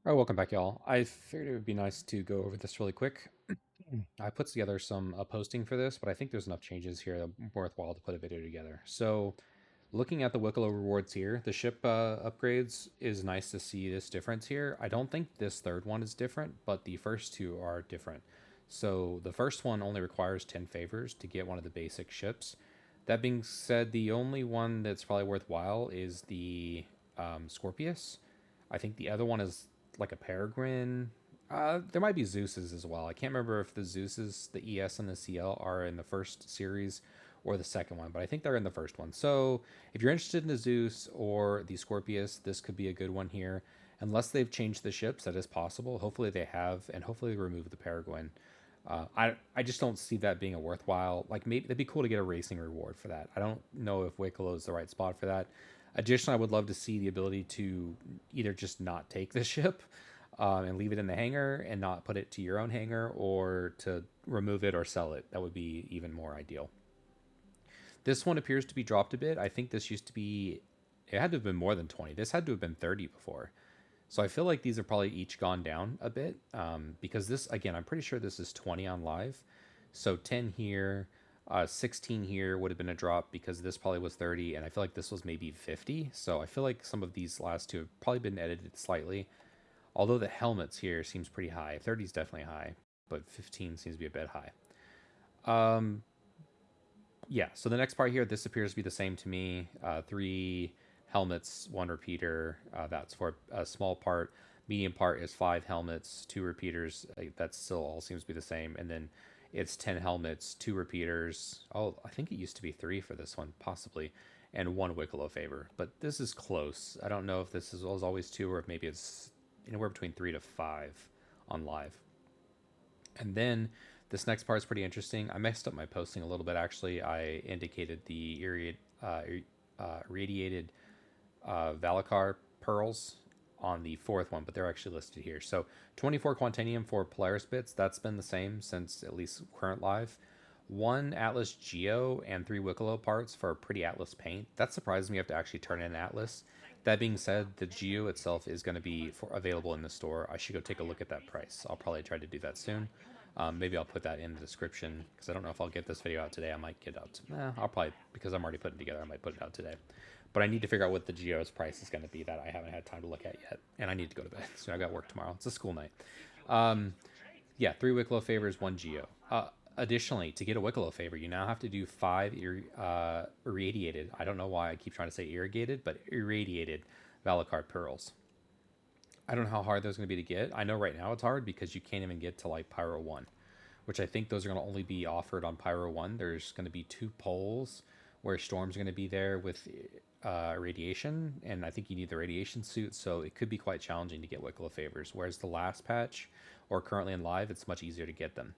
All right, welcome back, y'all. I figured it would be nice to go over this really quick. I put together some posting for this, but I think there's enough changes here that worthwhile to put a video together. So, looking at the Wikelo rewards here, the ship upgrades is nice to see this difference here. I don't think this third one is different, but the first two are different. So, the first one only requires 10 favors to get one of the basic ships. That being said, the only one that's probably worthwhile is the Scorpius. I think the other one is like a Peregrine. There might be Zeus's as well. I can't remember if the Zeus's, the ES and the CL are in the first series or the second one, but I think they're in the first one. So if you're interested in the Zeus or the Scorpius, this could be a good one here. Unless they've changed the ships, that is possible. Hopefully they have, and hopefully they remove the Peregrine. I just don't see that being a worthwhile. Like maybe it'd be cool to get a racing reward for that. I don't know if Wikelo is the right spot for that. Additionally, I would love to see the ability to either just not take the ship and leave it in the hangar and not put it to your own hangar, or to remove it or sell it. That would be even more ideal. This one appears to be dropped a bit. I think this used to be, it had to have been more than 20. This had to have been 30 before. So I feel like these are probably each gone down a bit, because this, again, I'm pretty sure this is 20 on live. So 10 here, 16 here would have been a drop because this probably was 30, and I feel like this was maybe 50. So I feel like some of these last two have probably been edited slightly. Although the helmets here seems pretty high. 30 is definitely high, but 15 seems to be a bit high. Um, yeah, so the next part here, this appears to be the same to me. Three helmets, one repeater. That's for a small part. Medium part is five helmets, two repeaters. That still all seems to be the same. And then it's 10 helmets, two repeaters. Oh, I think it used to be three for this one, possibly. And one Wickel favor. But this is close. I don't know if this is always two, or if maybe it's anywhere between 3 to 5 on live. And then this next part is pretty interesting. I messed up my posting a little bit, actually. I indicated the irradiated Valacar pearls on the fourth one, but they're actually listed here. So 24 Quantanium for Polaris bits, that's been the same since at least current live. One Atlas Geo and three Wikelo parts for a pretty Atlas paint. That surprised me. You have to actually turn in Atlas. That being said, the Geo itself is going to be available in the store. I should go take a look at that price. I'll probably try to do that soon. Maybe I'll put that in the description because I don't know if I'll get this video out today. I might get out. I'll probably, because I'm already putting it together, I might put it out today. But I need to figure out what the Geo's price is going to be that I haven't had time to look at yet. And I need to go to bed. So I got work tomorrow. It's a school night. Yeah, three Wikelo favors, one Geo. Additionally, to get a Wikelo favor, you now have to do five irradiated. I don't know why I keep trying to say irrigated, but irradiated Valacar pearls. I don't know how hard those are going to be to get. I know right now it's hard because you can't even get to like Pyro 1, which I think those are going to only be offered on Pyro 1. There's going to be two poles where Storm's going to be there with radiation, and I think you need the radiation suit, so it could be quite challenging to get Wickel favors. Whereas the last patch, or currently in live, it's much easier to get them.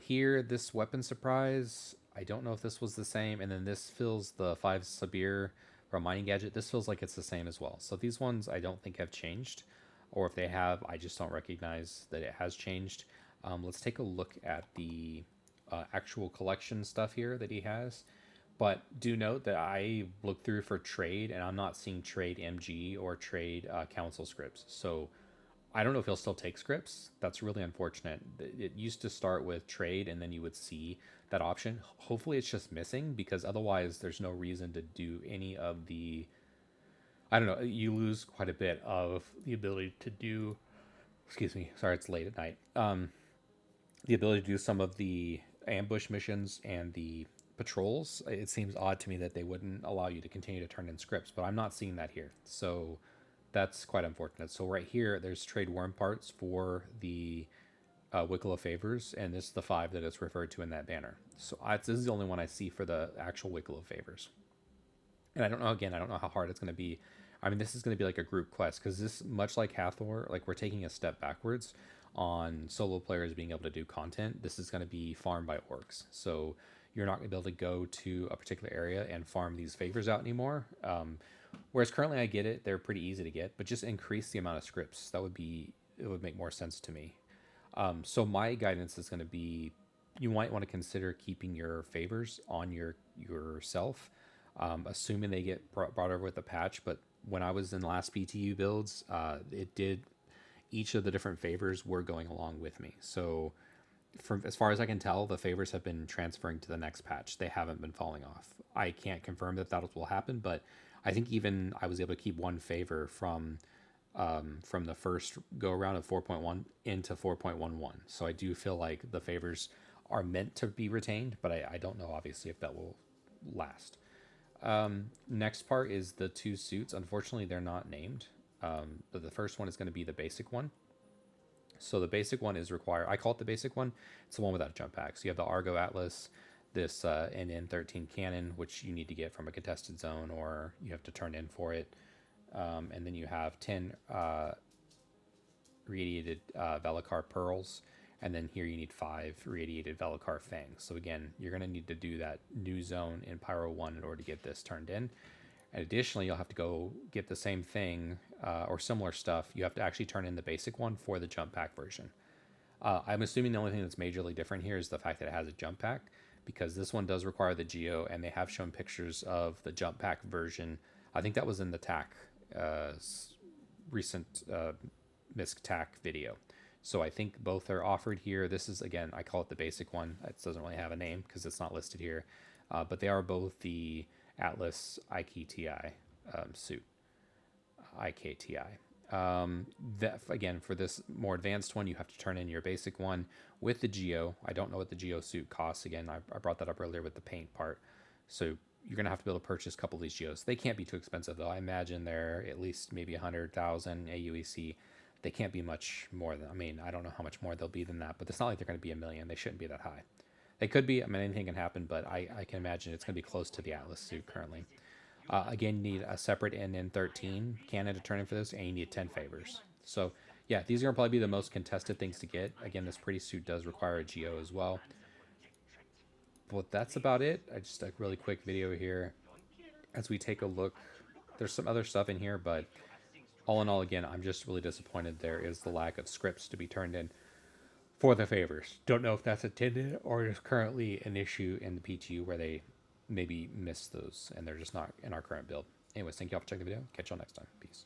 Here, this weapon surprise, I don't know if this was the same, and then this fills the 5 Sabir from Mining Gadget. This feels like it's the same as well. So these ones I don't think have changed, or if they have, I just don't recognize that it has changed. Let's take a look at the actual collection stuff here that he has. But do note that I looked through for trade, and I'm not seeing trade MG or trade council scripts. So I don't know if he'll still take scripts. That's really unfortunate. It used to start with trade, and then you would see that option. Hopefully it's just missing, because otherwise there's no reason to do any of the, I don't know, you lose quite a bit of the ability to do, excuse me, sorry, it's late at night. The ability to do some of the ambush missions and the patrols. It seems odd to me that they wouldn't allow you to continue to turn in scripts, but I'm not seeing that here. So that's quite unfortunate. So right here, there's trade worm parts for the Wickel of Favors, and this is the 5 that is referred to in that banner. So this is the only one I see for the actual Wickel of Favors. And I don't know, again, I don't know how hard it's going to be. I mean, this is going to be like a group quest, because this, much like Hathor, like we're taking a step backwards on solo players being able to do content. This is going to be farmed by orcs. So you're not going to be able to go to a particular area and farm these favors out anymore. Whereas currently I get it, they're pretty easy to get, but just increase the amount of scripts. That would be, it would make more sense to me. So my guidance is going to be, you might want to consider keeping your favors on yourself, assuming they get brought over with a patch. But when I was in the last PTU builds, it did each of the different favors were going along with me. So from as far as I can tell, the favors have been transferring to the next patch. They haven't been falling off. I can't confirm that that will happen, but I think even I was able to keep one favor from the first go around of 4.1 into 4.11. So I do feel like the favors are meant to be retained, but I don't know obviously if that will last. Next part is the two suits. Unfortunately, they're not named. But the first one is going to be the basic one. So the basic one is required. I call it the basic one. It's the one without jump packs. You have the Argo Atlas, this NN13 cannon, which you need to get from a contested zone or you have to turn in for it. And then you have 10 radiated Velokar pearls. And then here you need 5 radiated Velokar fangs. So again, you're going to need to do that new zone in Pyro 1 in order to get this turned in. And additionally, you'll have to go get the same thing or similar stuff. You have to actually turn in the basic one for the jump pack version. I'm assuming the only thing that's majorly different here is the fact that it has a jump pack, because this one does require the Geo, and they have shown pictures of the jump pack version. I think that was in the TAC recent MISC TAC video. So I think both are offered here. This is, again, I call it the basic one. It doesn't really have a name because it's not listed here. But they are both the Atlas IKTI suit. IKTI. That, again, for this more advanced one, you have to turn in your basic one with the Geo. I don't know what the Geo suit costs. Again, I brought that up earlier with the paint part. So you're going to have to be able to purchase a couple of these Geos. They can't be too expensive, though. I imagine they're at least maybe 100,000 aUEC. They can't be much more than, I mean, I don't know how much more they'll be than that, but it's not like they're going to be $1 million. They shouldn't be that high. They could be. I mean, anything can happen, but I can imagine it's going to be close to the Atlas suit currently. Again, you need a separate NN13 cannon to turn in for this, and you need 10 favors. So, yeah, these are going to probably be the most contested things to get. Again, this pretty suit does require a Geo as well. But that's about it. I just a really quick video here as we take a look. There's some other stuff in here, but all in all, again, I'm just really disappointed there is the lack of scripts to be turned in for the favors. Don't know if that's intended or is currently an issue in the PTU where they maybe missed those and they're just not in our current build. Anyways, thank you all for checking the video. Catch y'all next time. Peace.